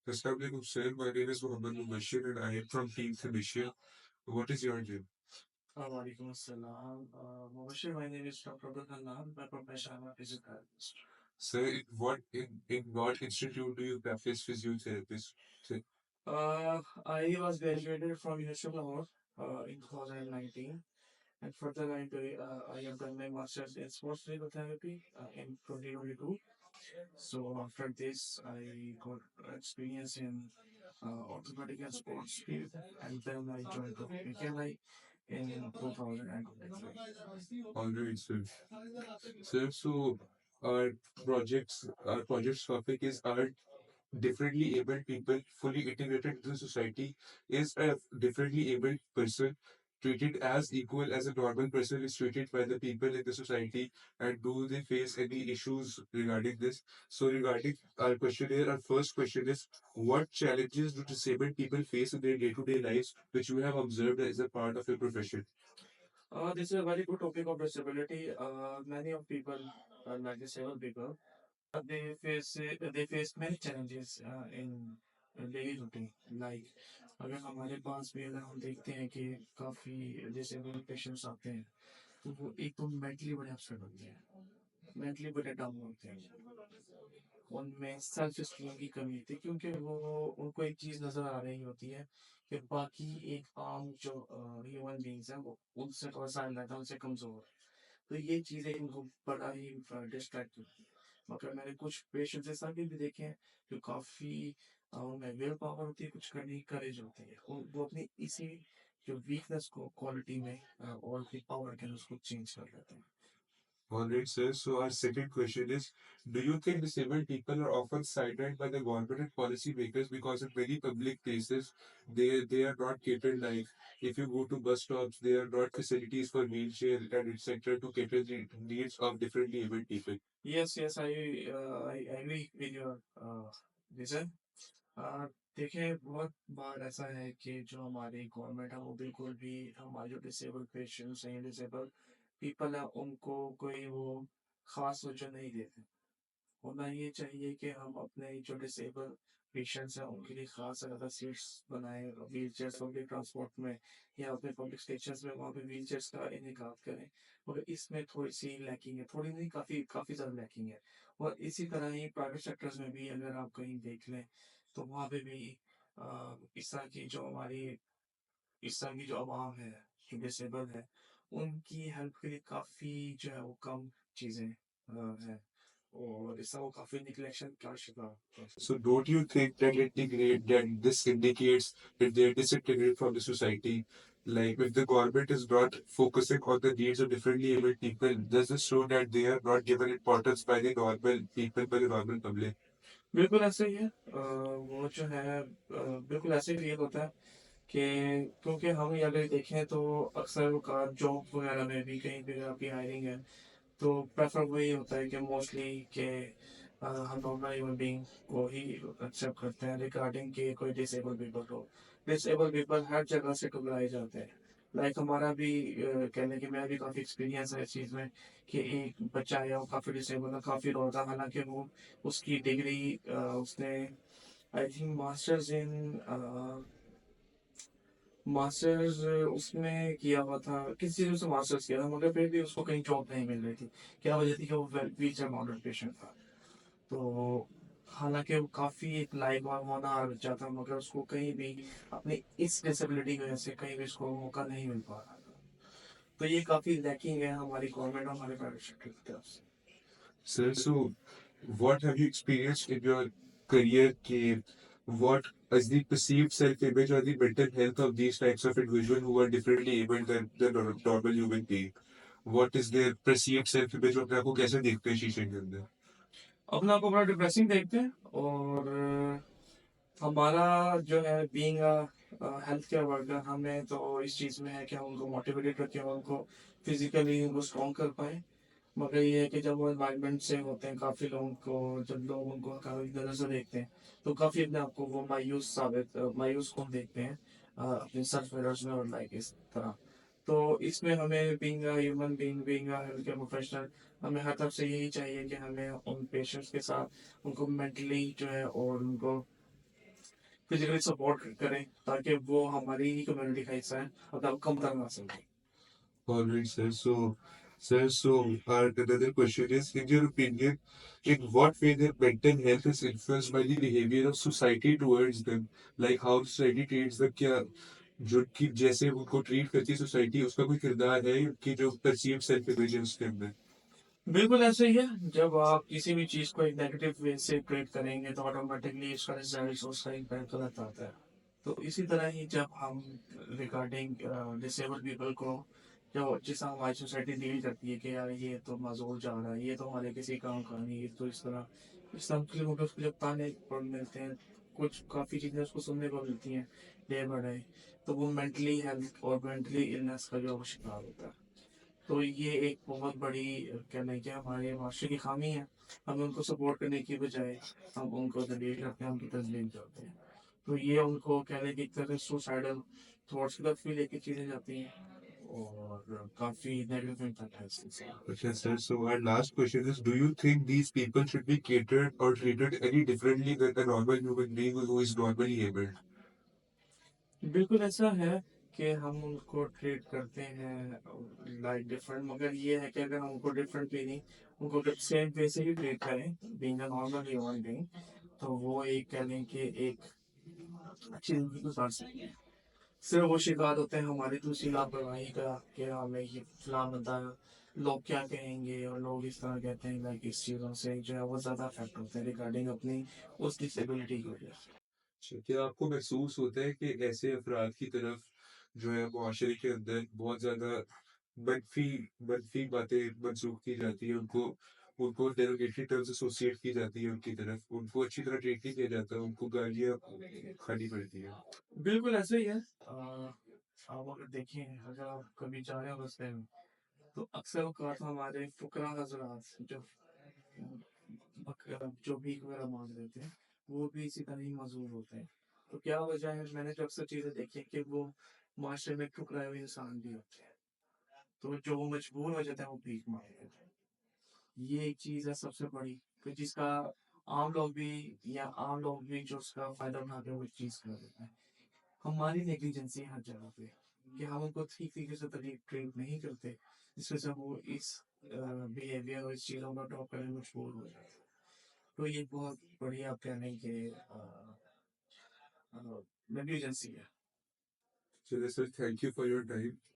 Assalamualaikum sir, my name is Muhammad Mubashir and I am from Team Tunisia. What is your name? Walaikum assalam. Mubashir, my name is Dr. Abdul Hanan. By profession, I'm a physiotherapist. Sir, in what institute do you practice physiotherapy? Sir, I was graduated from University of Lahore in 2019, and further I have done my master's in sports physical therapy in 2022. So after this, I got experience in orthopedic and sports field, and then I joined the PKMI in 2023. alright, sir. Sir, so our our project's topic is art differently abled people fully integrated into society. Is a differently abled person treated as equal as a normal person is treated by the people in the society, and do they face any issues regarding this? So regarding our question here, our first question is, what challenges do disabled people face in their day-to-day lives which you have observed as a part of your profession? This is a very good topic of disability. Many of people, like disabled people, they face many challenges in daily routine. Like अगर हमारे पास भी अगर हम देखते हैं कि काफी disabled patients आते हैं तो वो एक तो मेंटली बड़े अपसेट होते हैं, मेंटली बड़े डाउन होते हैं, उनमें सेल्फ एस्टीम की कमी थी क्योंकि वो उनको एक चीज नजर आ रही होती है कि बाकी एक आम जो ह्यूमन बींग्स हैं वो उनसे थोड़ा सा अलग है, उनसे कमजोर है। तो ये चीजें इनको बड़ा ही डिस्ट्रैक्ट करती हैं। मगर मैंने कुछ पेशेंट्स ऐसा भी देखे हैं जो काफी उनमें विल पावर होती है, कुछ करने की करेज होती है, वो अपनी इसी जो वीकनेस को क्वालिटी में और अपनी पावर के अंदर उसको चेंज कर लेते हैं। Alright, sir. So our second question is, do you think disabled people are often sidelined by the government and policymakers because in many public places they are not catered like if you go to bus stops, there are not facilities for wheelchair and etc. to cater the needs of differently abled people. Yes, yes, I agree with your vision. आ, देखिए बहुत बार ऐसा है कि जो हमारी government है वो बिल्कुल भी हमारे जो डिसेबल पेशेंट्स हैं, डिसेबल पीपल है, उनको कोई वो खास वजह नहीं देते। होना ये चाहिए कि हम अपने जो डिसेबल पेशेंट्स हैं उनके लिए खास ज़्यादा सीट्स बनाएं व्हील चेयर्स पब्लिक ट्रांसपोर्ट में या अपने पब्लिक स्टेशंस में, वहाँ पे व्हील चेयर्स का इनेकाद करें। मगर इसमें थोड़ी सी लैकिंग है, थोड़ी नहीं, काफ़ी काफ़ी ज़्यादा लैकिंग है। और इसी तरह ही प्राइवेट सेक्टर्स में भी अगर आप कहीं देख लें तो वहाँ पे भी इस तरह की जो हमारी इस तरह की जो आवाम है जो डिसेबल है उनकी हेल्प के लिए काफ़ी जो है वो कम चीज़ें हैं, और इससे वो काफ़ी निगलेक्शन का शिकार होते हैं। So don't you think that this indicates that they are disintegrated from the society? Like if the government is not focusing on the needs of differently abled people, does this show that they are not given importance by the normal people, by the normal public? बिल्कुल ऐसे ही है। वो जो है बिल्कुल ऐसे ही feel होता है कि क्योंकि हम ये अगर देखें तो अक्सर का जॉब वगैरह में भी कहीं पे आपकी हायरिंग है तो प्रेफर वही होता है कि मोस्टली कि हम नॉर्मल ह्यूमन बीइंग को ही एक्सेप्ट करते हैं रिगार्डिंग कि कोई डिसेबल पीपल हो। डिसेबल पीपल हर जगह से टुकराए जाते हैं। लाइक हमारा भी कहने कि मैं भी काफ़ी एक्सपीरियंस है इस चीज़ में कि एक बच्चा है वो काफ़ी डिसेबल है, काफ़ी रो था, हालांकि वो उसकी डिग्री उसने आई थिंक मास्टर्स उसमें किया हुआ था, किसी चीज़ में उसने मास्टर्स किया था, मगर फिर भी उसको कहीं जॉब नहीं मिल रही थी। क्या वजह थी कि वो व्हीलचेयर बाउंडेड पेशेंट था। तो हालांकि वो काफ़ी एक लाइबा होनहार बच्चा था, मगर उसको कहीं भी अपनी इस डिसेबिलिटी की वजह से कहीं भी उसको मौका नहीं मिल पा रहा था। तो ये काफ़ी लैकिंग है हमारी गवर्नमेंट और हमारे प्राइवेट सेक्टर की तरफ से। Sir, so what have you experienced in your career? What is the perceived self-image or the mental health of these types of individuals who are differently able than the normal human being? What is their perceived self-image? वो अपने आप को कैसे देखते हैं शीशे के अंदर? अपने आप को बड़ा डिप्रेसिंग देखते हैं, और हमारा जो है बीइंग हेल्थ केयर वर्कर, हमें तो इस चीज़ में है कि हम उनको मोटिवेटेड रखें और उनको फिजिकली उनको स्ट्रॉन्ग कर पाए। मगर ये है कि जब वो एनवायरनमेंट से होते हैं, काफ़ी लोगों को जब लोग उनको काफ़ी नज़र से देखते हैं तो काफ़ी अपने आप को वो मायूस कौन देखते हैं अपने सर्च मिरर्स में, और लाइक इस तरह। तो इसमें हमें being human being being health care professional, हमें हर तरफ से यही चाहिए कि हमें उन पेशेंट्स के साथ उनको मेंटली जो है और उनको फिजिकली सपोर्ट करें ताकि वो हमारी ही कम्युनिटी का हिस्सा है और कम तक ना सके। All right, sir. So our another question is, in your opinion, in what way their mental health is influenced by the behavior of society towards them? Like how society treats them, क्या जो कि जैसे उनको treat करती है society उसका कोई किरदार है उनकी जो परसीव्ड सेल्फ इमेज है उसके अंदर? बिल्कुल ऐसे ही है। जब आप किसी भी चीज़ को एक नेगेटिव वे से ट्रीट करेंगे तो ऑटोमेटिकली उसका रिजल्ट, उसका इम्पैक्ट गलत आता है। तो इसी तरह ही जब हम रिगार्डिंग डिसेबल पीपल को, जो जिस हमारी सोसाइटी डील करती है कि यार ये तो माजूर जा रहा है, ये तो हमारे किसी काम का नहीं, ये तो इस तरह के लोगों को उसको जब ताने मिलते हैं, कुछ काफ़ी चीज़ें उसको सुनने को मिलती हैं डे बाय डे, तो वो मेंटली हेल्थ और मेंटली इलनेस का जो है वो शिकार होता है। तो ये एक बहुत बड़ी कह लें कि हमारे माशरे की खामी है। हम उनको सपोर्ट करने की बजाय हम उनको दलील करते हैं, उनकी तजलील करते हैं। तो ये उनको कह लें कि एक तरह से सुसाइडल थॉट्स की तरफ भी लेके चीज़ें जाती हैं और काफ़ी नेगेटिव इम्पैक्ट है इस चीज़ का। Okay, sir. So our last question is, do you think these people should be catered or treated any differently than a normal human being who is normally able? बिल्कुल ऐसा है कि हम उनको ट्रीट करते हैं लाइक डिफरेंट, मगर ये है कि अगर हम उनको डिफरेंट भी नहीं, उनको अगर सेम वे से ही ट्रीट करें being a normal human being, तो वो एक कह लें कि एक अच्छी ज़िंदगी गुजार सकते हैं। सिर्फ वो शिकार होते हैं हमारी दूसरी लापरवाही का कि हमें ये फलां बंदा, लोग क्या कहेंगे, और लोग इस तरह कहते हैं, लाइक इस चीज़ों से जो है वो ज़्यादा अफेक्ट होते हैं रिगार्डिंग अपनी उस डिसेबिलिटी की वजह से। अच्छा, क्या आपको महसूस होता है कि ऐसे अफराद की तरफ जो है मुआशरे के अंदर बहुत ज़्यादा मनफ़ी मनफ़ी बातें मंसूख की जाती हैं, उनको उनको डेरोगेटरी टर्म्स एसोसिएट की जाती है उनकी तरफ, उनको अच्छी तरह ट्रीट नहीं किया जाता, उनको गालियाँ खानी पड़ती हैं? बिल्कुल ऐसे ही है। आप अगर देखें, अगर आप कभी जा रहे हो रास्ते में, तो अक्सर औक़ात हमारे फुकरा हज़रात जो जो भीख वगैरह माँग रहे थे, वो भी इसी तरह ही मज़लूम होते हैं। तो क्या वजह है, मैंने जो अक्सर चीज़ें देखी हैं कि वो माशरे में ठुकराए हुए इंसान भी होते हैं। तो जो वो मजबूर हो जाते हैं वो भीख माँग लेते हैं। ये एक चीज़ है सबसे बड़ी, कि जिसका आम लोग भी जो उसका फ़ायदा उठाते हैं वो इस चीज़ कर देते हैं। हमारी नेग्लिजेंसी है हर जगह पे कि हम उनको ठीक तरीके से ट्रीट नहीं करते, जिस वजह से वो इस बिहेवियर और इस चीज़ों को अडॉप्ट करने में मजबूर हो जाते हैं। तो ये बहुत बड़ी आप कह लें कि नेग्लिजेंसी है। चलिए sir, thank you for your time.